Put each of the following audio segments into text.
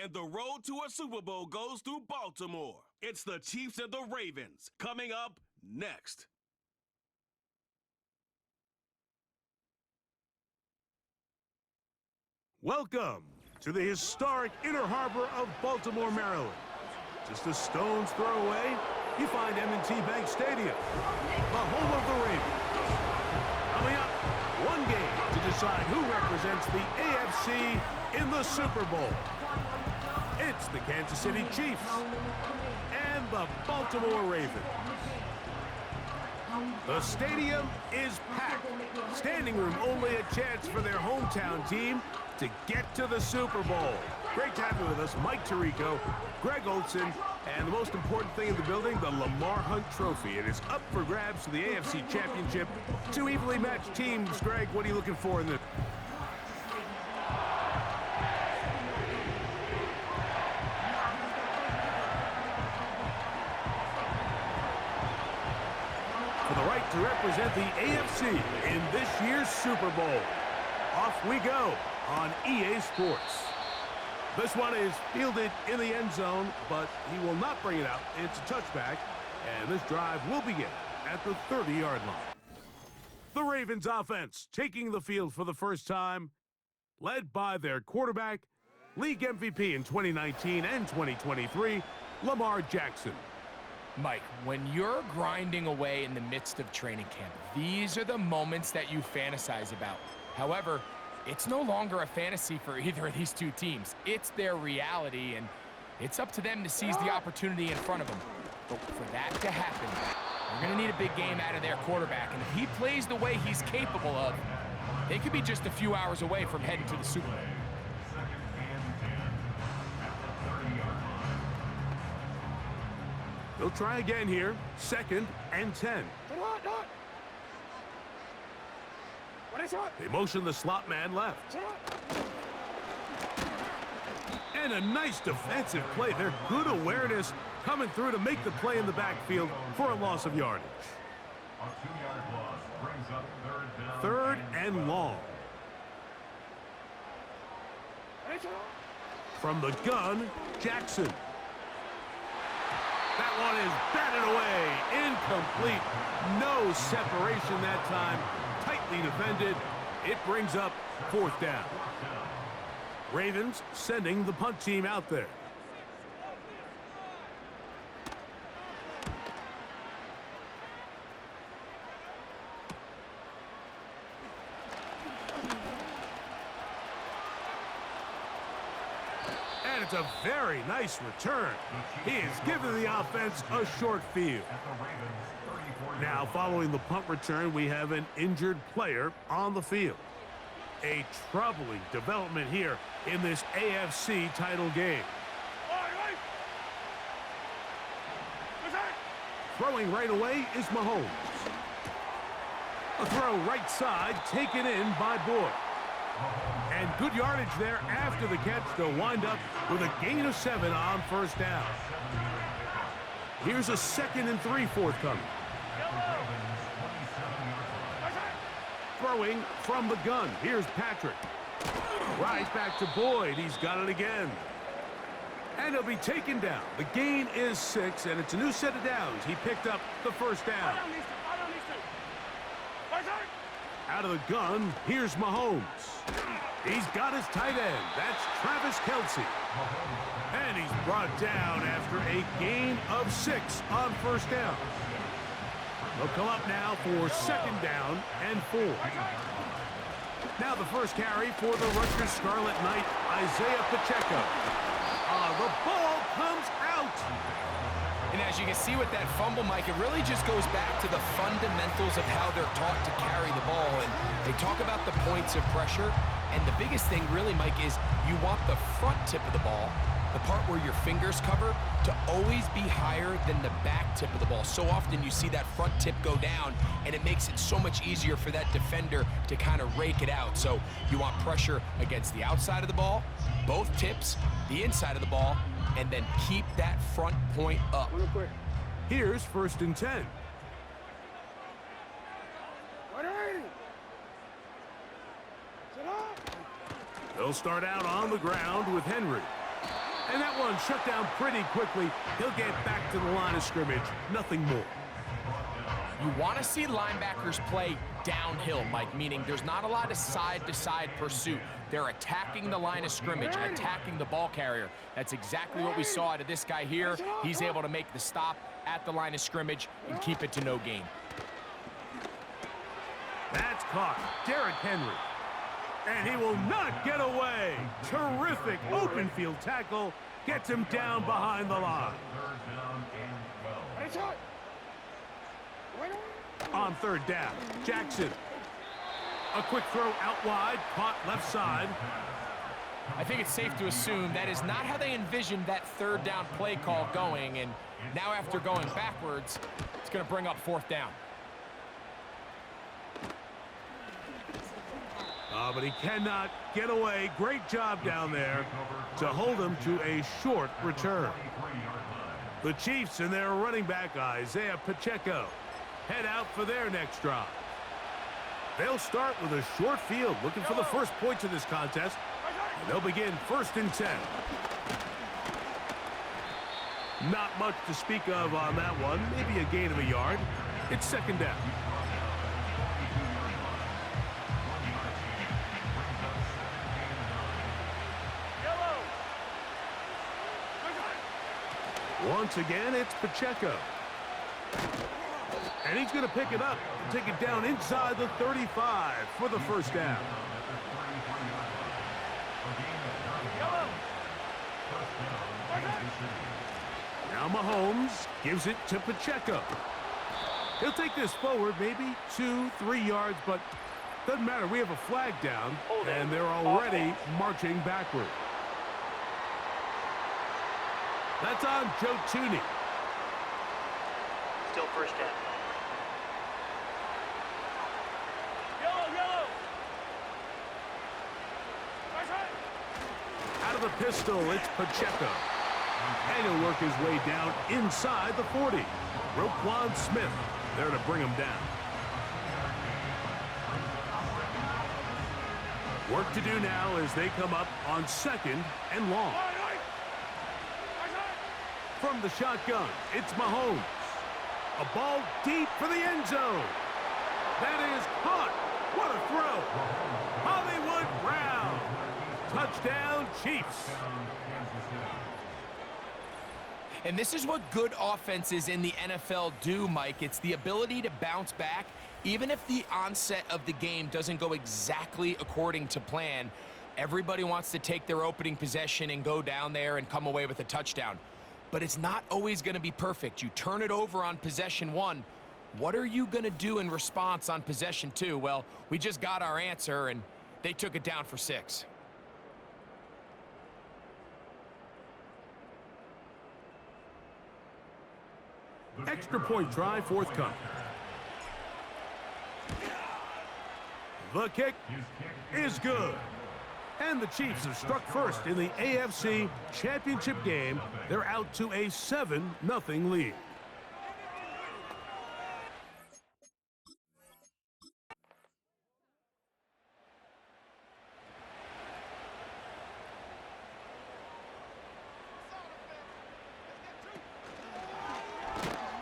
and the road to a Super Bowl goes through Baltimore. It's the Chiefs and the Ravens coming up next. Welcome to the historic Inner Harbor of Baltimore, Maryland. Just a stone's throw away, you find M&T Bank Stadium, the home of the Ravens. Coming up, one game to decide who represents the AFC in the Super Bowl. It's the Kansas City Chiefs and the Baltimore Ravens. The stadium is packed. Standing room only a chance for their hometown team to get to the Super Bowl. Great to have you with us, Mike Tirico, Greg Olson, and the most important thing in the building, the Lamar Hunt Trophy. It is up for grabs for the AFC Championship. Two evenly matched teams. Greg, what are you looking for in this? For the right to represent the AFC in this year's Super Bowl. Off we go on EA Sports. This one is fielded in the end zone, but he will not bring it out. It's a touchback, and this drive will begin at the 30-yard line. The Ravens offense taking the field for the first time, led by their quarterback, league MVP in 2019 and 2023, Lamar Jackson. Mike, when you're grinding away in the midst of training camp, these are the moments that you fantasize about. However, it's no longer a fantasy for either of these two teams. It's their reality, and it's up to them to seize the opportunity in front of them. But for that to happen, they're going to need a big game out of their quarterback, and if he plays the way he's capable of, they could be just a few hours away from heading to the Super Bowl. They'll try again here, 2nd and 10. They motion the slot man left. And a nice defensive play. They're good awareness coming through to make the play in the backfield for a loss of yardage. 3rd and long. From the gun, Jackson. That one is batted away. Incomplete. No separation that time. Tightly defended. It brings up 4th down. Ravens sending the punt team out there. And it's a very nice return. He has given the offense a short field. Now, following the punt return, we have an injured player on the field. A troubling development here in this AFC title game. Throwing right away is Mahomes. A throw right side taken in by Boyd. And good yardage there after the catch. They'll wind up with a gain of 7 on 1st down. Here's a 2nd and 3 forthcoming. Throwing from the gun. Here's Patrick. Right back to Boyd. He's got it again. And he'll be taken down. The gain is 6, and it's a new set of downs. He picked up the 1st down. Out of the gun, here's Mahomes. He's got his tight end. That's Travis Kelce. And he's brought down after a gain of 6 on 1st down. They'll come up now for 2nd down and 4. Now the first carry for the Rutgers Scarlet Knight, Isaiah Pacheco. The ball comes out. And as you can see with that fumble, Mike, it really just goes back to the fundamentals of how they're taught to carry the ball. And they talk about the points of pressure. And the biggest thing really, Mike, is you want the front tip of the ball, the part where your fingers cover, to always be higher than the back tip of the ball. So often you see that front tip go down, and it makes it so much easier for that defender to kind of rake it out. So you want pressure against the outside of the ball, both tips, the inside of the ball, and then keep that front point up. Here's 1st and 10. They'll start out on the ground with Henry. That one shut down pretty quickly. He'll get back to the line of scrimmage. Nothing more. You want to see linebackers play downhill, Mike, meaning there's not a lot of side-to-side pursuit. They're attacking the line of scrimmage, attacking the ball carrier. That's exactly what we saw out of this guy here. He's able to make the stop at the line of scrimmage and keep it to no gain. That's caught. Derrick Henry. And he will not get away. Terrific open field tackle. Gets him down behind the line. On third down, Jackson. A quick throw out wide, caught left side. I think it's safe to assume that is not how they envisioned that third down play call going, and now after going backwards, it's going to bring up fourth down. But he cannot get away. Great job down there to hold him to a short return. The Chiefs and their running back, Isaiah Pacheco, head out for their next drive. They'll start with a short field, looking for the first points of this contest. And they'll begin 1st and 10. Not much to speak of on that one. Maybe a gain of a yard. It's 2nd down. Once again, it's Pacheco. And he's going to pick it up and take it down inside the 35 for the first down. Now Mahomes gives it to Pacheco. He'll take this forward maybe 2-3 yards, but doesn't matter. We have a flag down, and they're already marching backward. That's on Joe Tooney. Still first down. Yellow. Out of the pistol, it's Pacheco. And he'll work his way down inside the 40. Roquan Smith there to bring him down. Work to do now as they come up on 2nd and long. From the shotgun, it's Mahomes. A ball deep for the end zone. That is caught. What a throw. Hollywood Brown. Touchdown, Chiefs. And this is what good offenses in the NFL do, Mike. It's the ability to bounce back, even if the onset of the game doesn't go exactly according to plan. Everybody wants to take their opening possession and go down there and come away with a touchdown. But it's not always going to be perfect. You turn it over on possession 1. What are you going to do in response on possession 2? Well, we just got our answer, and they took it down for 6. Extra point try forthcoming. The kick is good. And the Chiefs have struck first in the AFC Championship game. They're out to a 7-0 lead.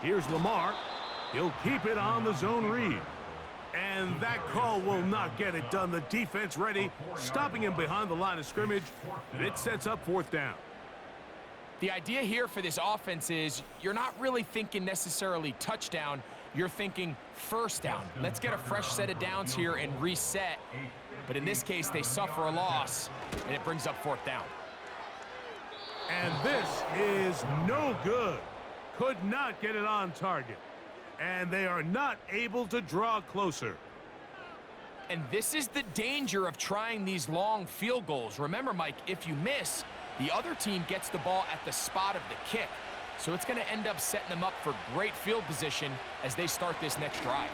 Here's Lamar. He'll keep it on the zone read. And that call will not get it done. The defense ready, stopping him behind the line of scrimmage. And it sets up 4th down. The idea here for this offense is you're not really thinking necessarily touchdown. You're thinking first down. Let's get a fresh set of downs here and reset. But in this case, they suffer a loss, and it brings up 4th down. And this is no good. Could not get it on target. And they are not able to draw closer. And this is the danger of trying these long field goals. Remember, Mike, if you miss, the other team gets the ball at the spot of the kick. So it's going to end up setting them up for great field position as they start this next drive.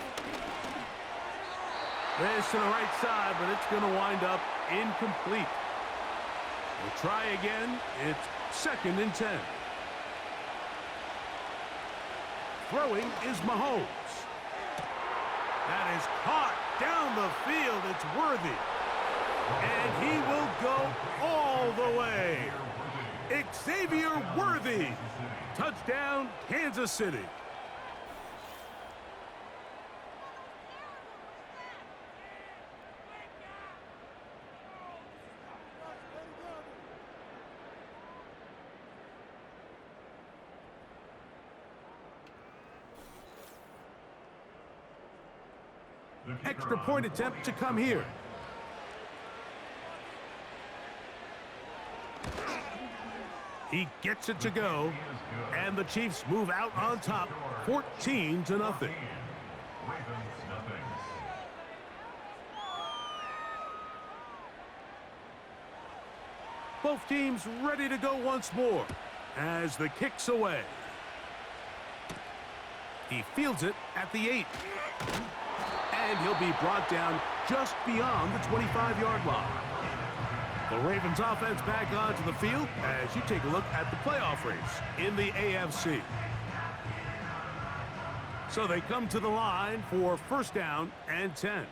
This to the right side, but it's going to wind up incomplete. We'll try again. It's 2nd and 10. Throwing is Mahomes. That is caught down the field. It's Worthy. And he will go all the way. Xavier Worthy. Touchdown, Kansas City. Extra point attempt to come here. He gets it to go, and the Chiefs move out on top, 14-0. Both teams ready to go once more as the kick's away. He fields it at the 8. And he'll be brought down just beyond the 25-yard line. The Ravens offense back onto the field as you take a look at the playoff race in the AFC. So they come to the line for first down and 10.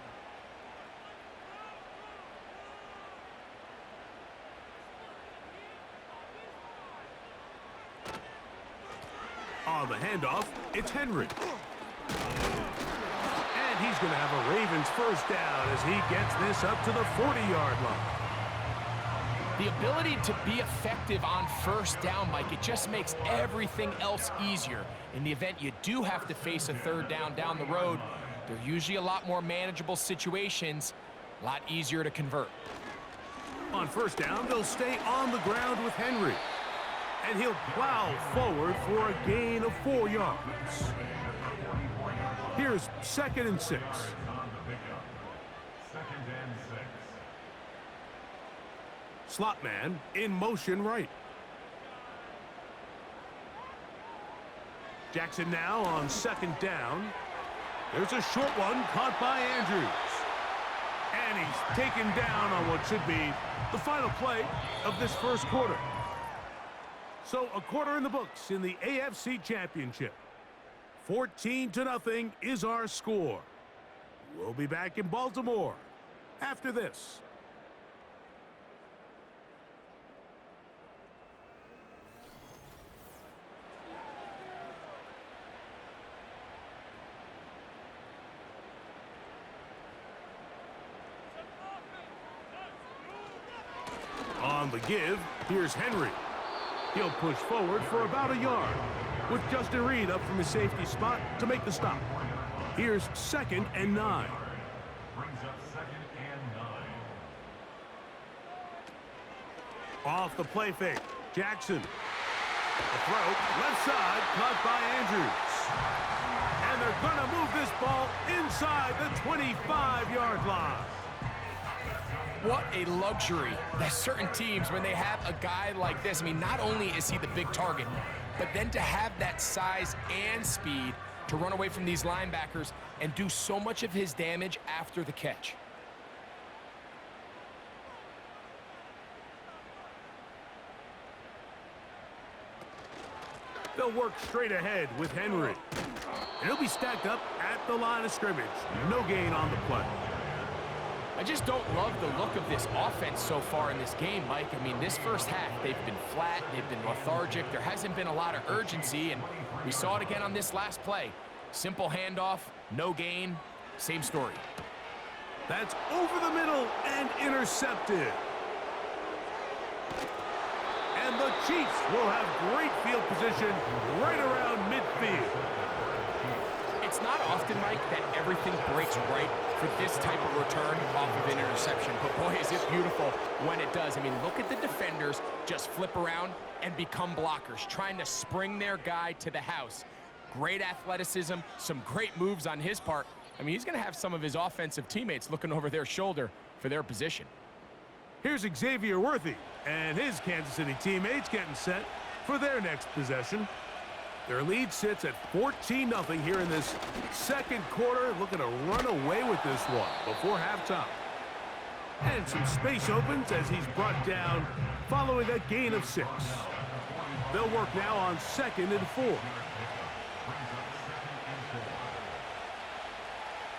On the handoff, it's Henry. And he's going to have a Ravens first down as he gets this up to the 40-yard line. The ability to be effective on first down, Mike, it just makes everything else easier. In the event you do have to face a third down the road, they're usually a lot more manageable situations, a lot easier to convert. On first down, they'll stay on the ground with Henry. And he'll plow forward for a gain of 4 yards. Here's 2nd and 6. Slot man in motion right. Jackson now on 2nd down. There's a short one caught by Andrews. And he's taken down on what should be the final play of this first quarter. So a quarter in the books in the AFC Championship. 14-0 is our score. We'll be back in Baltimore after this. On the give, here's Henry. He'll push forward for about a yard, with Justin Reed up from his safety spot to make the stop. Here's 2nd and 9. Brings up 2nd and 9. Off the play fake, Jackson. The throw, left side, caught by Andrews. And they're going to move this ball inside the 25-yard line. What a luxury that certain teams, when they have a guy like this, I mean, not only is he the big target, but then to have that size and speed to run away from these linebackers and do so much of his damage after the catch. They'll work straight ahead with Henry. And he'll be stacked up at the line of scrimmage. No gain on the play. I just don't love the look of this offense so far in this game, Mike. I mean, this first half, they've been flat, they've been lethargic, there hasn't been a lot of urgency, and we saw it again on this last play. Simple handoff, no gain, same story. That's over the middle and intercepted. And the Chiefs will have great field position right around midfield. It's not often, Mike, that everything breaks right for this type of return off of an interception. But boy, is it beautiful when it does. I mean, look at the defenders just flip around and become blockers, trying to spring their guy to the house. Great athleticism, some great moves on his part. I mean, he's going to have some of his offensive teammates looking over their shoulder for their position. Here's Xavier Worthy and his Kansas City teammates getting set for their next possession. Their lead sits at 14-0 here in this second quarter, looking to run away with this one before halftime. And some space opens as he's brought down following a gain of 6. They'll work now on 2nd and 4.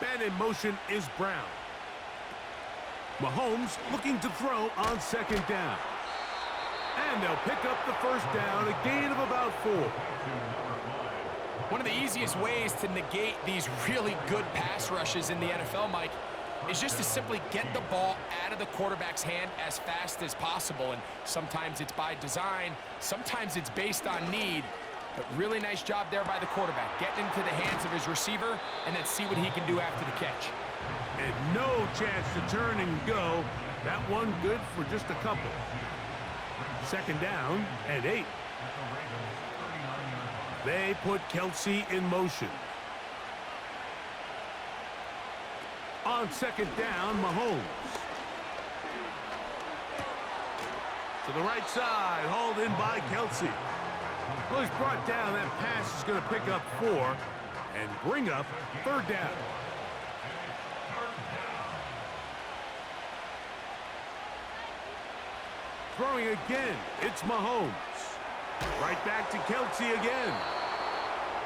Man in motion is Brown. Mahomes looking to throw on 2nd down. And they'll pick up the first down, a gain of about 4. One of the easiest ways to negate these really good pass rushes in the NFL, Mike, is just to simply get the ball out of the quarterback's hand as fast as possible. And sometimes it's by design, sometimes it's based on need. But really nice job there by the quarterback, getting into the hands of his receiver and then see what he can do after the catch. And no chance to turn and go. That one good for just a couple. Second down and 8. They put Kelsey in motion. On second down, Mahomes. To the right side, hauled in by Kelsey. Well, he's brought down. That pass is going to pick up 4 and bring up third down. Throwing again, it's Mahomes. Right back to Kelsey again.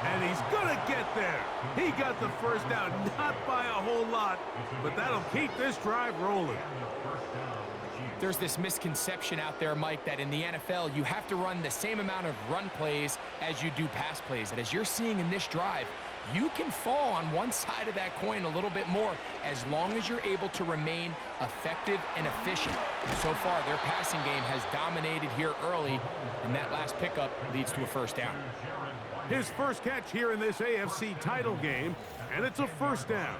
And he's going to get there. He got the first down, not by a whole lot, but that'll keep this drive rolling. There's this misconception out there, Mike, that in the NFL, you have to run the same amount of run plays as you do pass plays. And as you're seeing in this drive, you can fall on one side of that coin a little bit more as long as you're able to remain effective and efficient. And so far, their passing game has dominated here early, and that last pickup leads to a first down. His first catch here in this AFC title game, and it's a first down.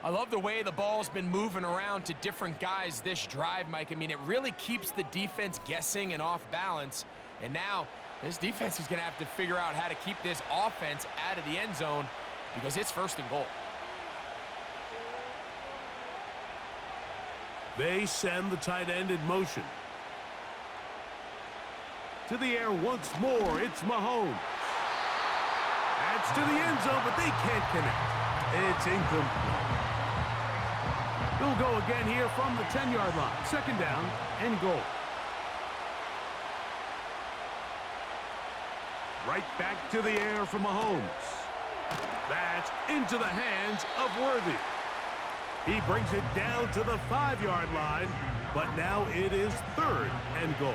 I love the way the ball's been moving around to different guys this drive, Mike. I mean, it really keeps the defense guessing and off balance. And now, this defense is going to have to figure out how to keep this offense out of the end zone because it's first and goal. They send the tight end in motion. To the air once more, it's Mahomes. That's to the end zone, but they can't connect. It's incomplete. He'll go again here from the 10-yard line. Second down and goal. Right back to the air for Mahomes. That's into the hands of Worthy. He brings it down to the 5-yard line, but now it is third and goal.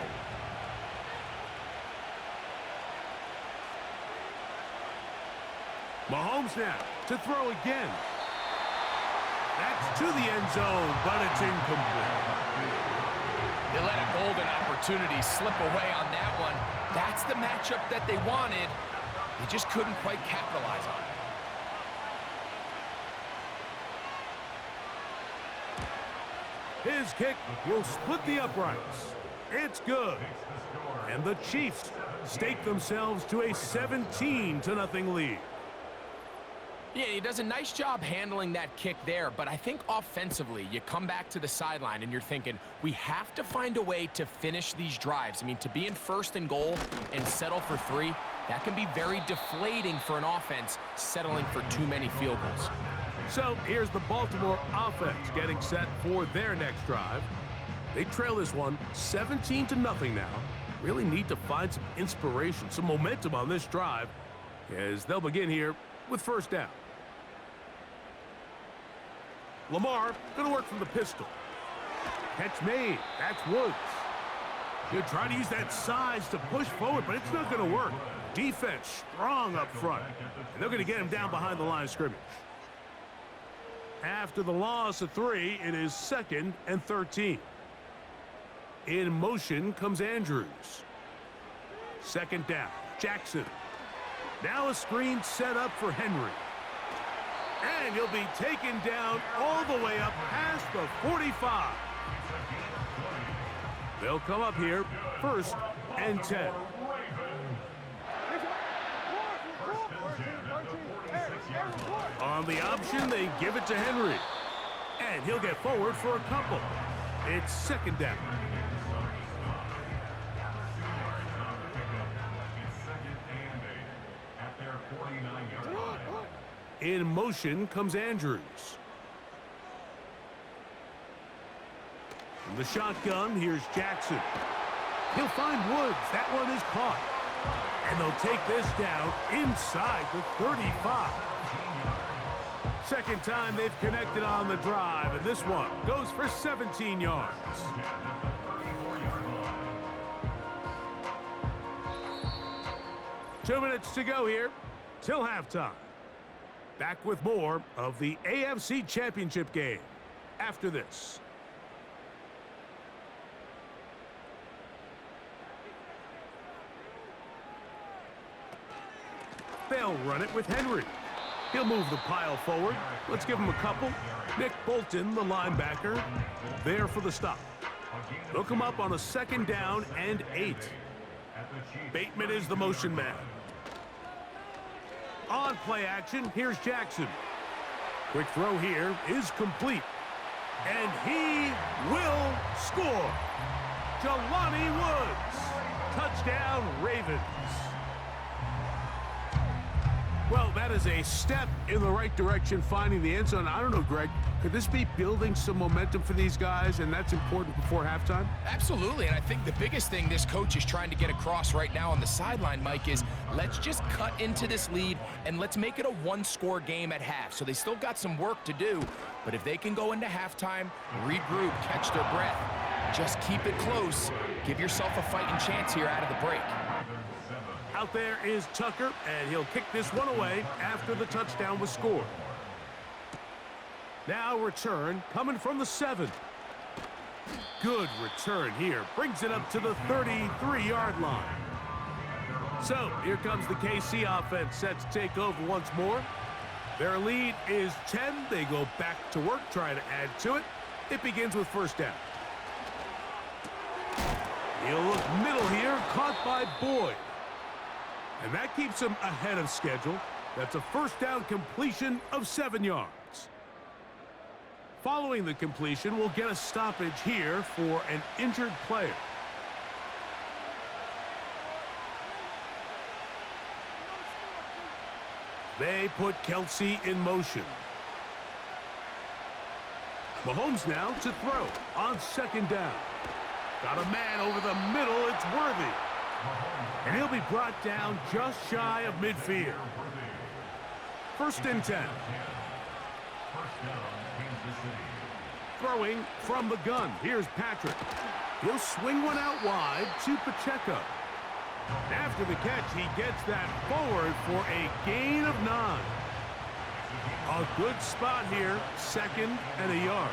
Mahomes now to throw again. That's to the end zone, but it's incomplete. They let a golden opportunity slip away on that one. That's the matchup that they wanted. They just couldn't quite capitalize on it. His kick will split the uprights. It's good. And the Chiefs stake themselves to a 17-0 lead. Yeah, he does a nice job handling that kick there, but I think offensively, you come back to the sideline and you're thinking, we have to find a way to finish these drives. I mean, to be in first and goal and settle for 3, that can be very deflating for an offense settling for too many field goals. So here's the Baltimore offense getting set for their next drive. They trail this one 17-0 now. Really need to find some inspiration, some momentum on this drive as they'll begin here with first down. Lamar going to work from the pistol. Catch made. That's Woods. He'll try to use that size to push forward, but it's not going to work. Defense strong up front. And they're going to get him down behind the line of scrimmage. After the loss of 3, it is 2nd and 13. In motion comes Andrews. Second down. Jackson. Now a screen set up for Henry. And he'll be taken down all the way up past the 45. They'll come up here, 1st and 10. On the option, they give it to Henry. And he'll get forward for a couple. It's 2nd down. In motion comes Andrews. From the shotgun, here's Jackson. He'll find Woods. That one is caught. And they'll take this down inside the 35. Second time they've connected on the drive, and this one goes for 17 yards. 2 minutes to go here till halftime. Back with more of the AFC Championship game after this. They'll run it with Henry. He'll move the pile forward. Let's give him a couple. Nick Bolton, the linebacker, there for the stop. They'll come up on a 2nd down and 8. Bateman is the motion man. On play action, here's Jackson. Quick throw here is complete. And he will score. Jelani Woods. Touchdown, Ravens. Well, that is a step in the right direction, finding the end zone. I don't know, Greg, could this be building some momentum for these guys, and that's important before halftime? Absolutely, and I think the biggest thing this coach is trying to get across right now on the sideline, Mike, is let's just cut into this lead and let's make it a one-score game at half. So they still got some work to do, but if they can go into halftime, regroup, catch their breath, just keep it close, give yourself a fighting chance here out of the break. Out there is Tucker, and he'll kick this one away after the touchdown was scored. Now return coming from the 7. Good return here. Brings it up to the 33-yard line. So here comes the KC offense set to take over once more. Their lead is 10. They go back to work, trying to add to it. It begins with 1st down. He'll look middle here, caught by Boyd. And that keeps him ahead of schedule. That's a 1st down completion of 7 yards. Following the completion, we'll get a stoppage here for an injured player. They put Kelsey in motion. Mahomes now to throw on 2nd down. Got a man over the middle. It's Worthy. And he'll be brought down just shy of midfield. 1st and 10. Throwing from the gun. Here's Patrick. He'll swing one out wide to Pacheco. After the catch, he gets that forward for a gain of 9. A good spot here, 2nd and a yard.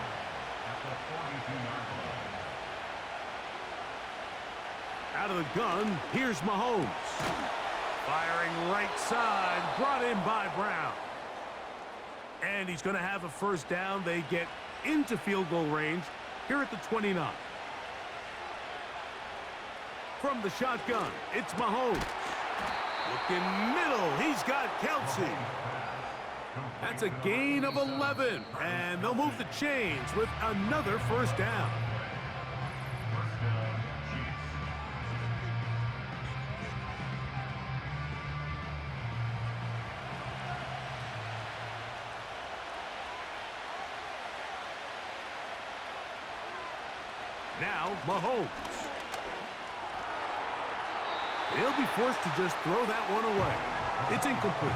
Out of the gun, here's Mahomes. Firing right side, brought in by Brown. And he's going to have a 1st down. They get into field goal range here at the 29. From the shotgun, it's Mahomes. Looking middle, he's got Kelsey. That's a gain of 11, and they'll move the chains with another 1st down. Now, Mahomes. He'll be forced to just throw that one away. It's incomplete.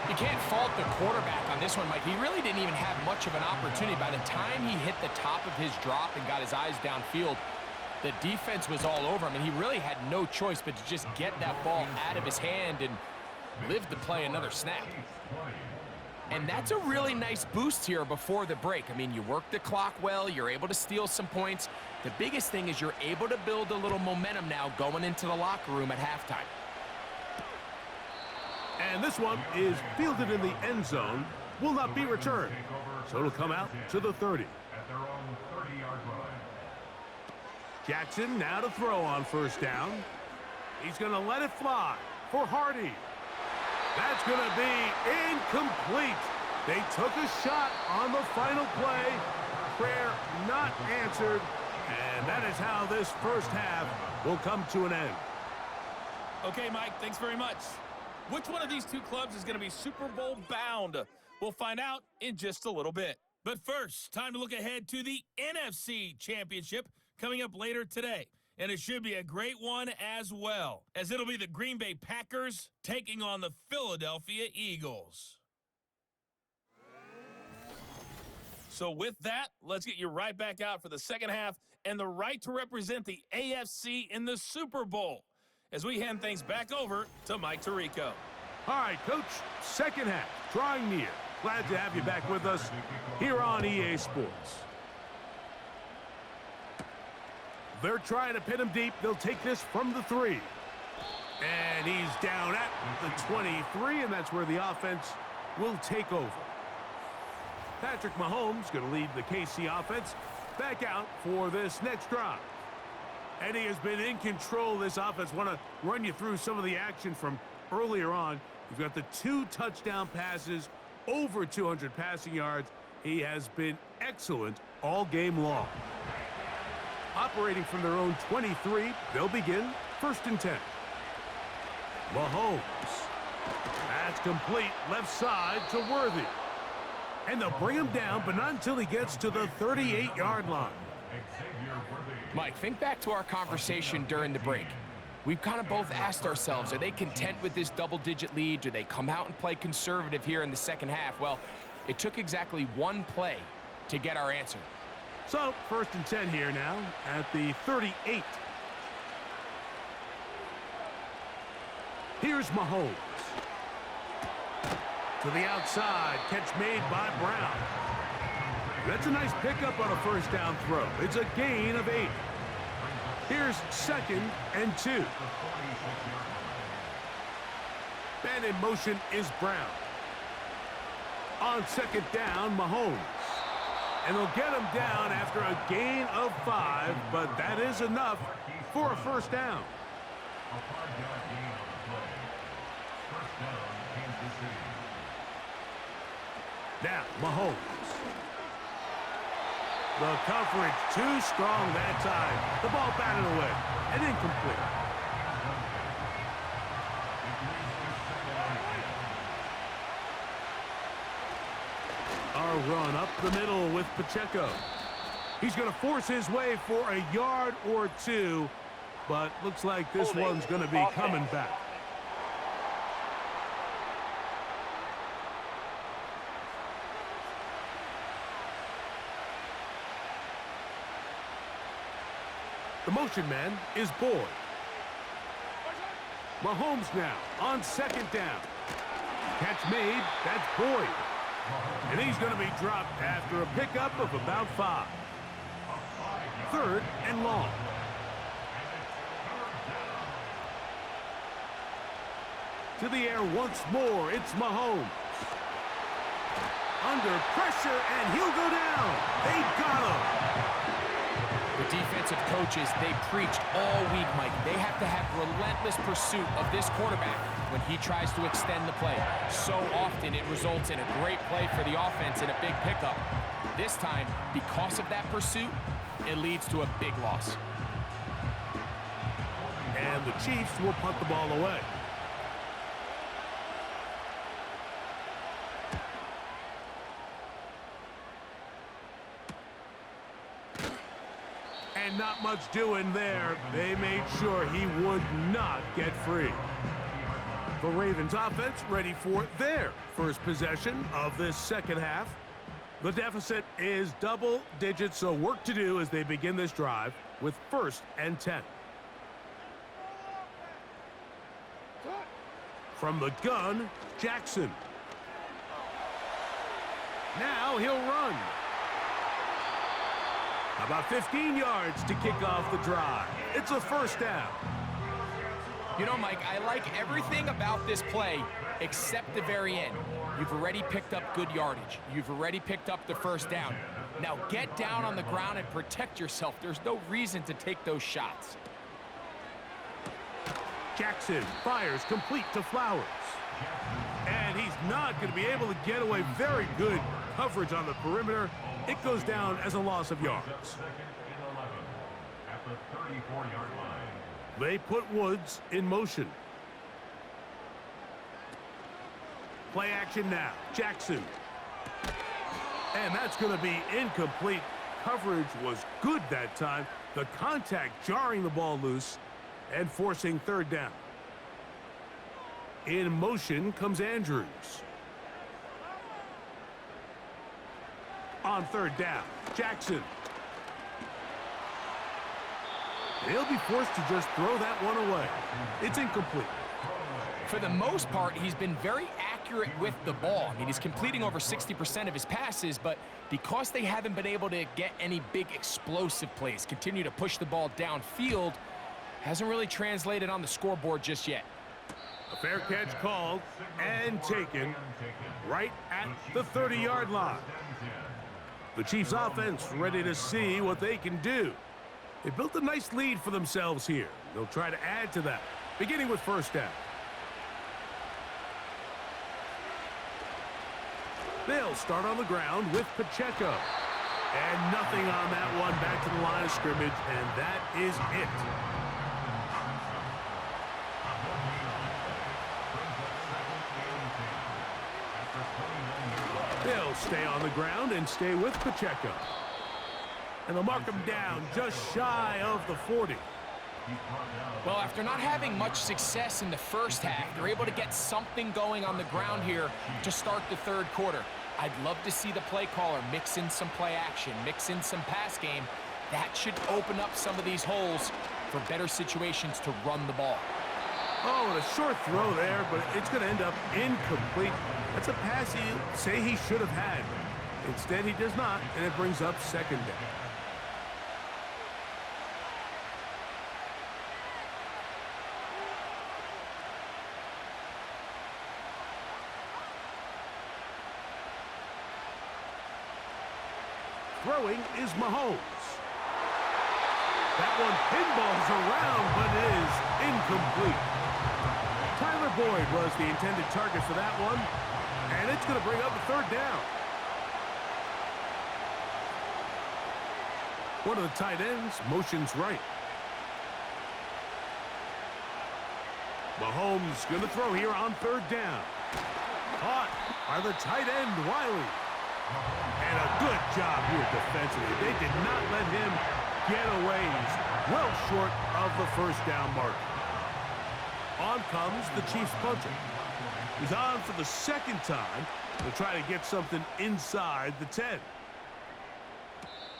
You can't fault the quarterback on this one, Mike. He really didn't even have much of an opportunity. By the time he hit the top of his drop and got his eyes downfield, the defense was all over him, and he really had no choice but to just get that ball out of his hand and live to play another snap. And that's a really nice boost here before the break. I mean, you work the clock well, you're able to steal some points. The biggest thing is you're able to build a little momentum now going into the locker room at halftime. And this one is fielded in the end zone, will not be returned. So it'll come out to the 30. At their own 30-yard line. Jackson now to throw on 1st down. He's going to let it fly for Hardy. That's going to be incomplete. They took a shot on the final play. Prayer not answered. And that is how this 1st half will come to an end. Okay, Mike, thanks very much. Which one of these two clubs is going to be Super Bowl bound? We'll find out in just a little bit. But first, time to look ahead to the NFC Championship coming up later today. And it should be a great one as well, as it'll be the Green Bay Packers taking on the Philadelphia Eagles. So with that, let's get you right back out for the 2nd half and the right to represent the AFC in the Super Bowl. as we hand things back over to Mike Tirico. All right, Coach, second half, drawing near. Glad to have you back with us here on EA Sports. They're trying to pin him deep. They'll take this from the 3. And he's down at the 23, and that's where the offense will take over. Patrick Mahomes going to lead the KC offense back out for this next drive. And he has been in control of this offense. Want to run you through some of the action from earlier on. You've got the 2 touchdown passes, over 200 passing yards. He has been excellent all game long. Operating from their own 23, they'll begin 1st and 10. Mahomes. That's complete left side to Worthy. And they'll bring him down, but not until he gets to the 38-yard line. Mike, think back to our conversation during the break. We've kind of both asked ourselves, are they content with this double-digit lead? Do they come out and play conservative here in the second half? Well, it took exactly 1 play to get our answer. So, 1st and 10 here now at the 38. Here's Mahomes. To the outside, catch made by Brown. That's a nice pickup on a 1st down throw. It's a gain of 8. Here's 2nd and 2. And in motion is Brown. On 2nd down, Mahomes. And they'll get him down after a gain of 5, but that is enough for a 1st down. Now, Mahomes. The coverage too strong that time. The ball batted away and incomplete. Our run up the middle with Pacheco. He's going to force his way for a yard or 2, but looks like this one's going to be coming back. The motion man is Boyd. Mahomes now on 2nd down. Catch made, that's Boyd. And he's going to be dropped after a pickup of about 5. 3rd and long. To the air once more, it's Mahomes. Under pressure, and he'll go down. They got him. The defensive coaches, they preached all week, Mike. They have to have relentless pursuit of this quarterback when he tries to extend the play. So often it results in a great play for the offense and a big pickup. This time, because of that pursuit, it leads to a big loss. And the Chiefs will punt the ball away. And not much doing there. They made sure he would not get free. The Ravens offense ready for their first possession of this second half. The deficit is double digits, so work to do as they begin this drive with 1st and 10. From the gun, Jackson. Now he'll run. About 15 yards to kick off the drive. It's a 1st down. You know, Mike, I like everything about this play except the very end. You've already picked up good yardage. You've already picked up the 1st down. Now get down on the ground and protect yourself. There's no reason to take those shots. Jackson fires complete to Flowers. And he's not going to be able to get away. Very good coverage on the perimeter. It goes down as a loss of yards. 2nd and 11 at the 34-yard line. They put Woods in motion. Play action now. Jackson. And that's going to be incomplete. Coverage was good that time. The contact jarring the ball loose and forcing 3rd down. In motion comes Andrews. On 3rd down, Jackson. He'll be forced to just throw that one away. It's incomplete. For the most part, he's been very accurate with the ball. I mean, he's completing over 60% of his passes, but because they haven't been able to get any big explosive plays, continue to push the ball downfield, hasn't really translated on the scoreboard just yet. A fair catch called and taken right at the 30-yard line. The Chiefs offense ready to see what they can do. They built a nice lead for themselves here. They'll try to add to that, beginning with first down. They'll start on the ground with Pacheco. And nothing on that one, back to the line of scrimmage, and that is it. They'll stay on the ground and stay with Pacheco. And they'll mark him down just shy of the 40. Well, after not having much success in the first half, they're able to get something going on the ground here to start the third quarter. I'd love to see the play caller mix in some play action, mix in some pass game. That should open up some of these holes for better situations to run the ball. Oh, and a short throw there, but it's going to end up incomplete. That's a pass he'll say he should have had. Instead, he does not, and it brings up second down. Throwing is Mahomes. That one pinballs around, but it is incomplete. Tyler Boyd was the intended target for that one, and it's going to bring up a third down. One of the tight ends motions right. Mahomes going to throw here on third down. Caught by the tight end, Wiley. And a good job here defensively. They did not let him get away. He's well short of the first down mark. On comes the Chiefs punter. He's on for the second time to try to get something inside the 10.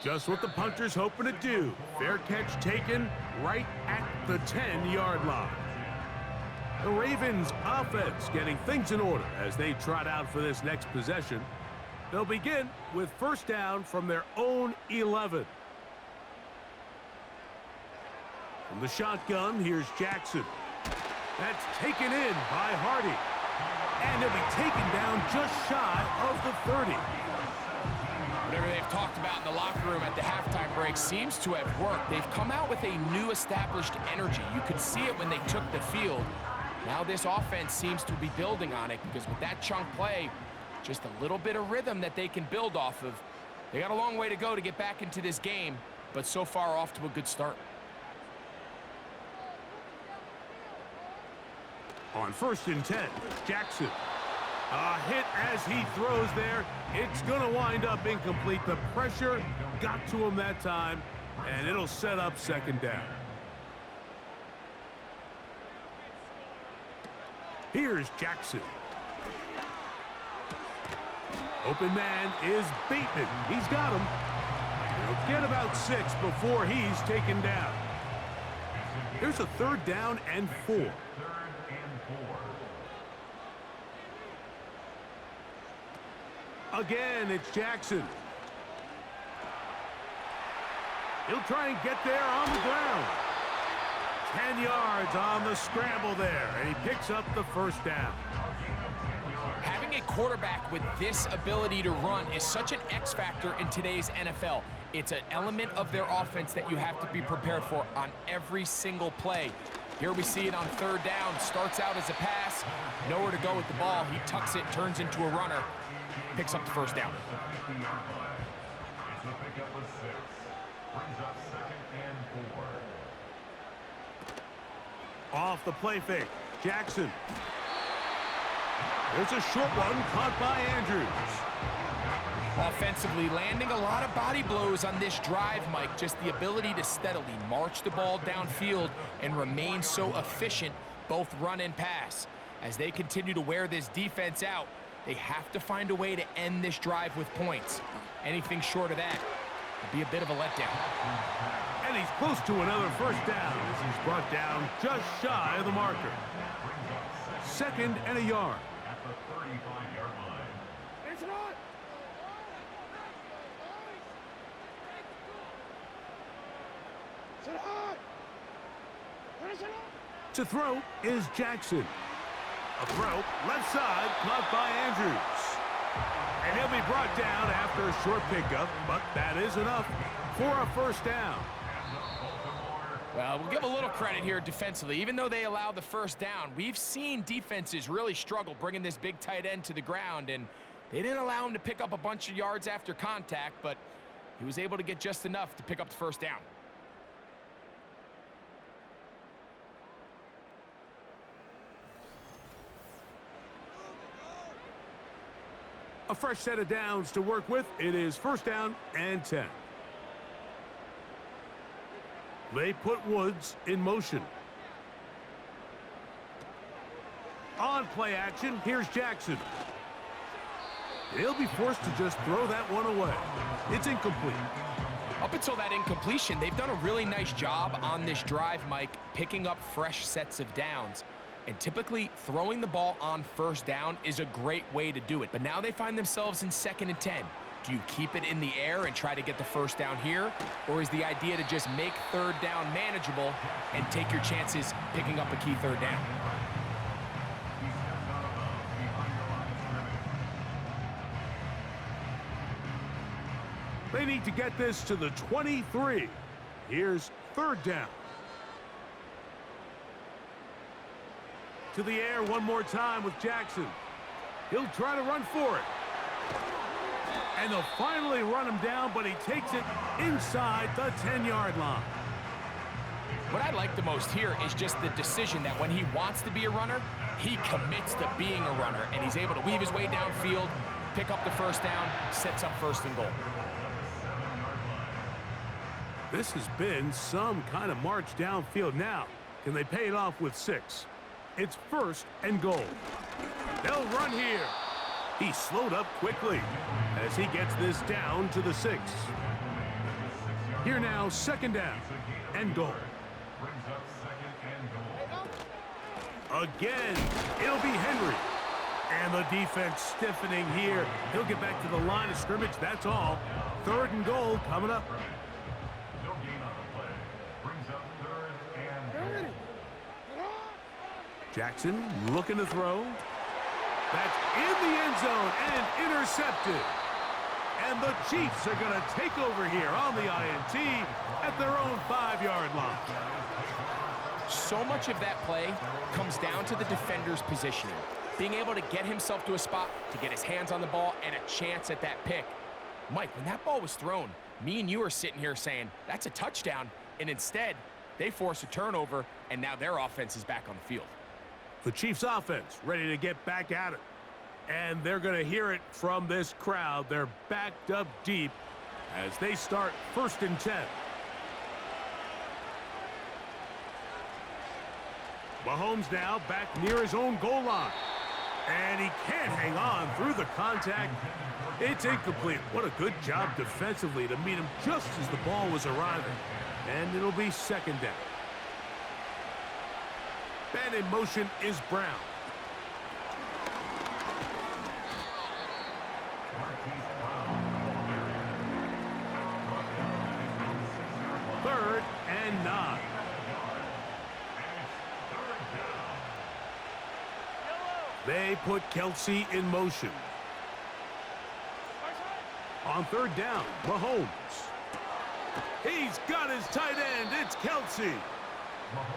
Just what the punter's hoping to do. Fair catch taken right at the 10-yard line. The Ravens offense getting things in order as they trot out for this next possession. They'll begin with first down from their own 11. From the shotgun, here's Jackson. That's taken in by Hardy. And he'll be taken down just shy of the 30. Whatever they've talked about in the locker room at the halftime break seems to have worked. They've come out with a new established energy. You could see it when they took the field. Now this offense seems to be building on it because with that chunk play, just a little bit of rhythm that they can build off of. They got a long way to go to get back into this game, but so far off to a good start. On first and 10, Jackson. A hit as he throws there. It's going to wind up incomplete. The pressure got to him that time, and it'll set up second down. Here's Jackson. Open man is Bateman. He's got him. He'll get about 6 before he's taken down. Here's a third down and 4. Again, it's Jackson. He'll try and get there on the ground. 10 yards on the scramble there, and he picks up the first down. Having a quarterback with this ability to run is such an X factor in today's NFL. It's an element of their offense that you have to be prepared for on every single play. Here we see it on third down. Starts out as a pass. Nowhere to go with the ball. He tucks it, turns into a runner. Picks up the first down. Off the play fake, Jackson. There's a short one caught by Andrews. Offensively, landing a lot of body blows on this drive, Mike. Just the ability to steadily march the ball downfield and remain so efficient, both run and pass. As they continue to wear this defense out, they have to find a way to end this drive with points. Anything short of that would be a bit of a letdown. And And he's close to another first down as he's brought down just shy of the marker. 2nd and a yard. At the 35-yard line. It's not. To throw is Jackson. A throw, left side, caught by Andrews. And he'll be brought down after a short pickup, but that is enough for a first down. Well, we'll give a little credit here defensively. Even though they allowed the first down, we've seen defenses really struggle bringing this big tight end to the ground, and they didn't allow him to pick up a bunch of yards after contact, but he was able to get just enough to pick up the first down. A fresh set of downs to work with. It is 1st down and 10. They put Woods in motion. On play action, here's Jackson. He'll be forced to just throw that one away. It's incomplete. Up until that incompletion, they've done a really nice job on this drive, Mike, picking up fresh sets of downs. And typically, throwing the ball on first down is a great way to do it. But now they find themselves in 2nd and 10. Do you keep it in the air and try to get the first down here? Or is the idea to just make 3rd down manageable and take your chances picking up a key 3rd down? They need to get this to the 23. Here's 3rd down. To the air one more time with Jackson. He'll try to run for it. And they'll finally run him down, but he takes it inside the 10-yard line. What I like the most here is just the decision that when he wants to be a runner, he commits to being a runner, and he's able to weave his way downfield, pick up the first down, sets up 1st and goal. This has been some kind of march downfield now. Can they pay it off with 6? It's 1st and goal. They'll run here. He slowed up quickly as he gets this down to the 6. Here now, 2nd down and goal. Again, it'll be Henry. And the defense stiffening here. He'll get back to the line of scrimmage, that's all. 3rd and goal coming up. No gain on the play. Brings up 3rd and goal. Jackson looking to throw. That's in the end zone and intercepted. And the Chiefs are going to take over here on the INT at their own 5-yard line. So much of that play comes down to the defender's positioning. Being able to get himself to a spot, to get his hands on the ball, and a chance at that pick. Mike, when that ball was thrown, me and you are sitting here saying, that's a touchdown. And instead, they force a turnover, and now their offense is back on the field. The Chiefs offense ready to get back at it. And they're going to hear it from this crowd. They're backed up deep as they start 1st and 10. Mahomes now back near his own goal line. And he can't hang on through the contact. It's incomplete. What a good job defensively to meet him just as the ball was arriving. And it'll be 2nd down. And in motion is Brown. Third and 9. They put Kelsey in motion. On 3rd down, Mahomes. He's got his tight end. It's Kelsey.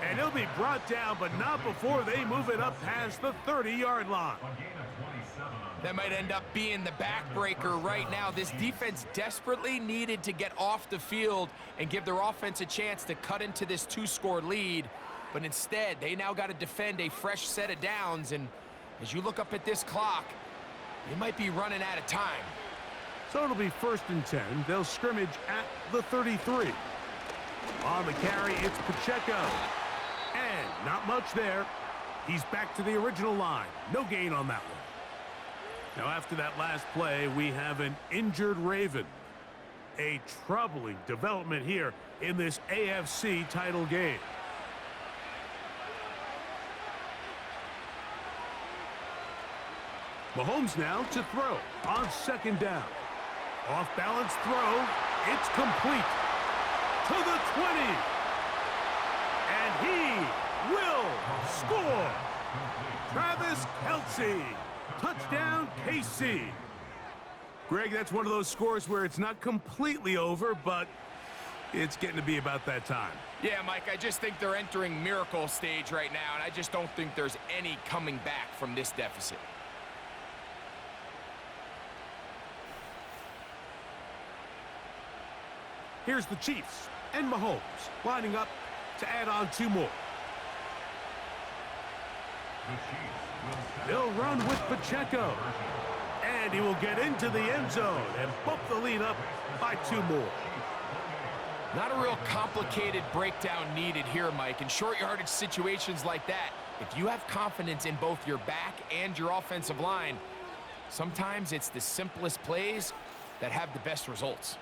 And he'll be brought down, but not before they move it up past the 30-yard line. That might end up being the backbreaker right now. This defense desperately needed to get off the field and give their offense a chance to cut into this 2-score lead. But instead, they now got to defend a fresh set of downs. And as you look up at this clock, they might be running out of time. So it'll be 1st and 10. They'll scrimmage at the 33. On the carry, it's Pacheco. And not much there. He's back to the original line. No gain on that one. Now, after that last play, we have an injured Raven. A troubling development here in this AFC title game. Mahomes now to throw on second down. Off-balance throw. It's complete. To the 20. And he will score. Travis Kelce. Touchdown, KC. Greg, that's one of those scores where it's not completely over, but it's getting to be about that time. Yeah, Mike, I just think they're entering miracle stage right now, and I just don't think there's any coming back from this deficit. Here's the Chiefs and Mahomes lining up to add on 2 more. They'll run with Pacheco. And he will get into the end zone and bump the lead up by 2 more. Not a real complicated breakdown needed here, Mike. In short yardage situations like that, if you have confidence in both your back and your offensive line, sometimes it's the simplest plays that have the best results.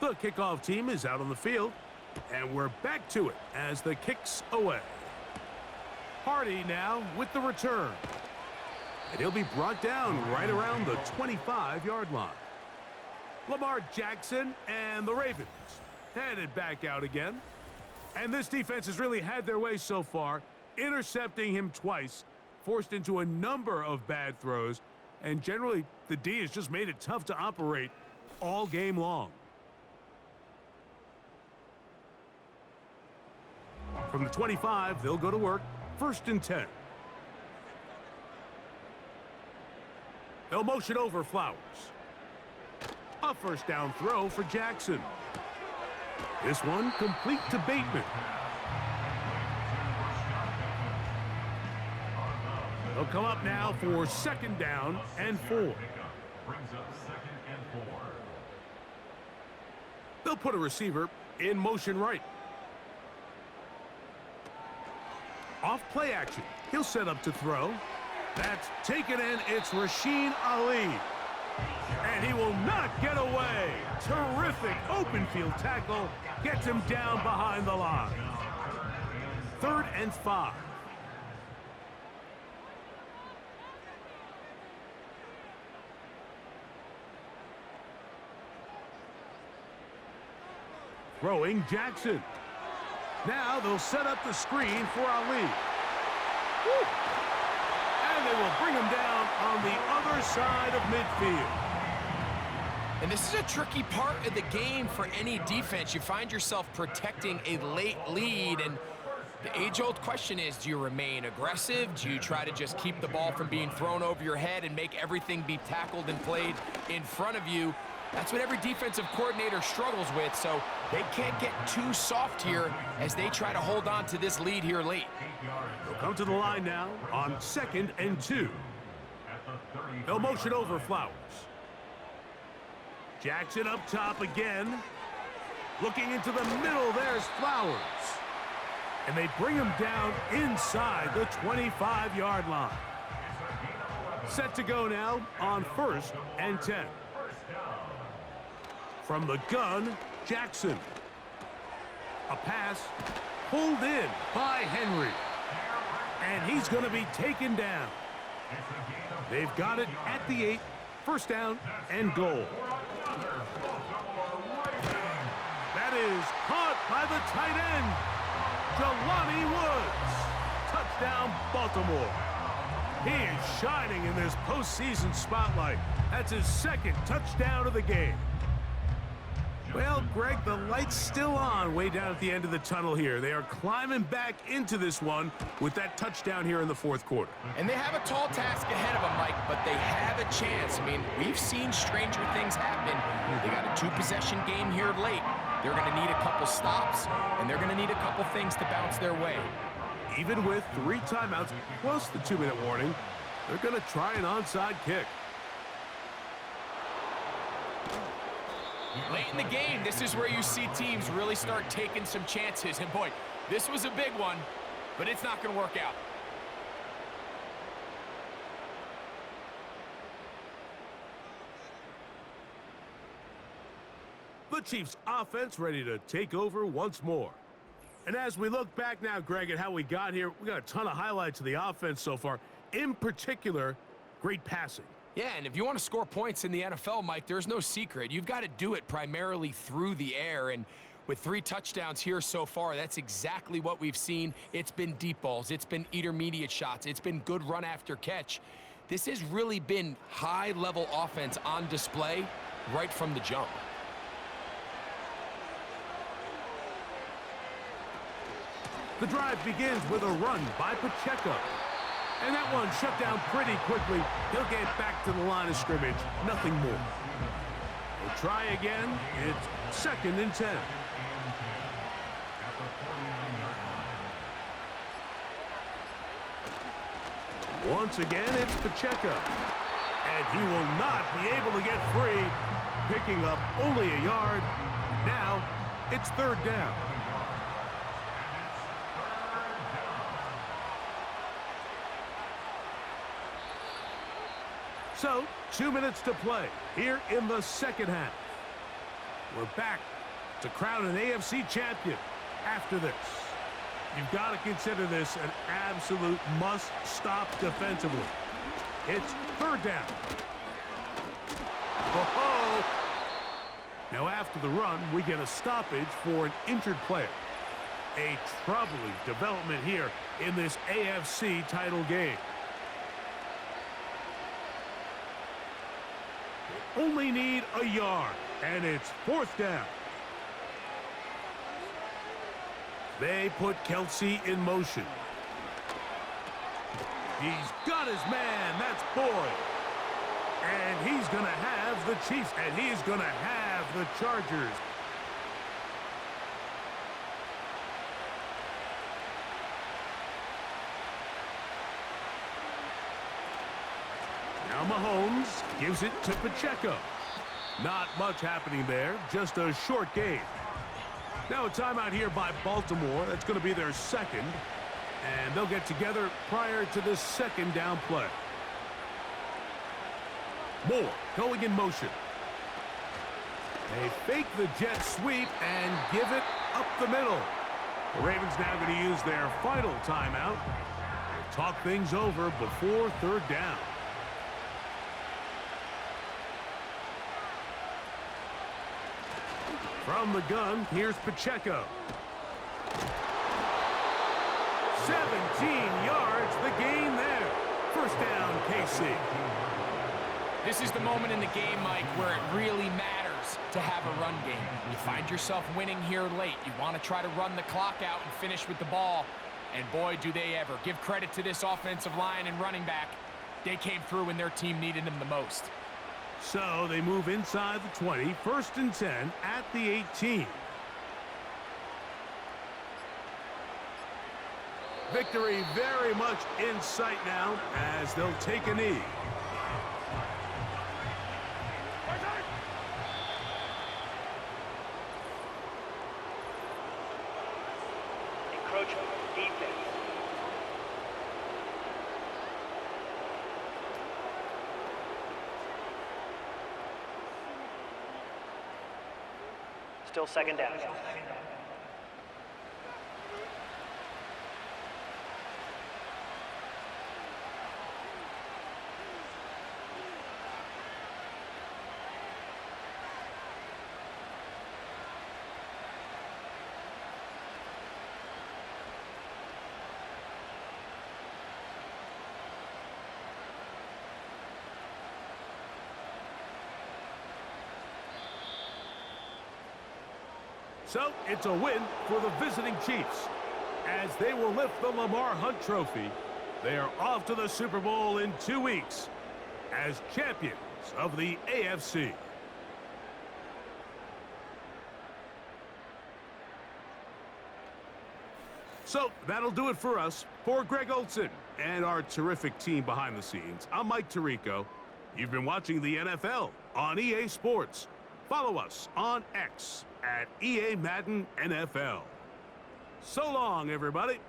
The kickoff team is out on the field, and we're back to it as the kick's away. Hardy now with the return. And he'll be brought down right around the 25-yard line. Lamar Jackson and the Ravens headed back out again. And this defense has really had their way so far, intercepting him twice, forced into a number of bad throws, and generally the D has just made it tough to operate all game long. From the 25, they'll go to work. 1st and 10. They'll motion over Flowers. A first down throw for Jackson. This one complete to Bateman. They'll come up now for 2nd down and 4. Brings up 2nd and 4. They'll put a receiver in motion right. Off play action. He'll set up to throw. That's taken in. It's Rasheen Ali. And he will not get away. Terrific open field tackle. Gets him down behind the line. 3rd and 5. Throwing Jackson. Now they'll set up the screen for Ali. Woo! And they will bring him down on the other side of midfield. And this is a tricky part of the game for any defense. You find yourself protecting a late lead, and the age-old question is, do you remain aggressive? Do you try to just keep the ball from being thrown over your head and make everything be tackled and played in front of you? That's what every defensive coordinator struggles with, so they can't get too soft here as they try to hold on to this lead here late. They'll come to the line now on 2nd and 2. They'll motion over Flowers. Jackson up top again. Looking into the middle, there's Flowers. And they bring him down inside the 25-yard line. Set to go now on 1st and 10. From the gun, Jackson. A pass pulled in by Henry. And he's going to be taken down. They've got it at the 8. 1st down and goal. That is caught by the tight end, Jelani Woods. Touchdown, Baltimore. He is shining in this postseason spotlight. That's his 2nd touchdown of the game. Well, Greg, the light's still on way down at the end of the tunnel here. They are climbing back into this one with that touchdown here in the 4th quarter. And they have a tall task ahead of them, Mike, but they have a chance. I mean, we've seen stranger things happen. They got a 2-possession game here late. They're going to need a couple stops, and they're going to need a couple things to bounce their way. Even with 3 timeouts plus the 2-minute warning, they're going to try an onside kick. Late in the game, this is where you see teams really start taking some chances. And boy, this was a big one, but it's not going to work out. The Chiefs offense ready to take over once more. And as we look back now, Greg, at how we got here, we got a ton of highlights of the offense so far. In particular, great passing. Yeah, and if you want to score points in the NFL, Mike, there's no secret. You've got to do it primarily through the air, and with 3 touchdowns here so far, that's exactly what we've seen. It's been deep balls. It's been intermediate shots. It's been good run after catch. This has really been high-level offense on display right from the jump. The drive begins with a run by Pacheco. And that one shut down pretty quickly. He'll get back to the line of scrimmage. Nothing more. We'll try again. It's 2nd and 10. Once again, it's Pacheco. And he will not be able to get free. Picking up only a yard. Now, it's 3rd down. So, 2 minutes to play here in the 2nd half. We're back to crown an AFC champion after this. You've got to consider this an absolute must-stop defensively. It's 3rd down. Oh-ho! Now, after the run, we get a stoppage for an injured player. A troubling development here in this AFC title game. Only need a yard, and it's 4th down. They put Kelsey in motion. He's got his man, that's Boyd. And he's going to have the Chiefs, and he's going to have the Chargers. Now Mahomes gives it to Pacheco. Not much happening there, just a short game. Now a timeout here by Baltimore. That's going to be their 2nd. And they'll get together prior to this 2nd down play. Moore going in motion. They fake the jet sweep and give it up the middle. The Ravens now going to use their final timeout. They'll talk things over before 3rd down. From the gun, here's Pacheco. 17 yards, the gain there. 1st down, KC. This is the moment in the game, Mike, where it really matters to have a run game. You find yourself winning here late. You want to try to run the clock out and finish with the ball. And boy, do they ever. Give credit to this offensive line and running back. They came through when their team needed them the most. So they move inside the 20, 1st and 10 at the 18. Victory very much in sight now as they'll take a knee. Encroachment, defense. Still 2nd down. So it's a win for the visiting Chiefs as they will lift the Lamar Hunt Trophy. They are off to the Super Bowl in 2 weeks as champions of the AFC. So that'll do it for us. For Greg Olson and our terrific team behind the scenes, I'm Mike Tirico. You've been watching the NFL on EA Sports. follow us on X at EA Madden NFL. So long, everybody.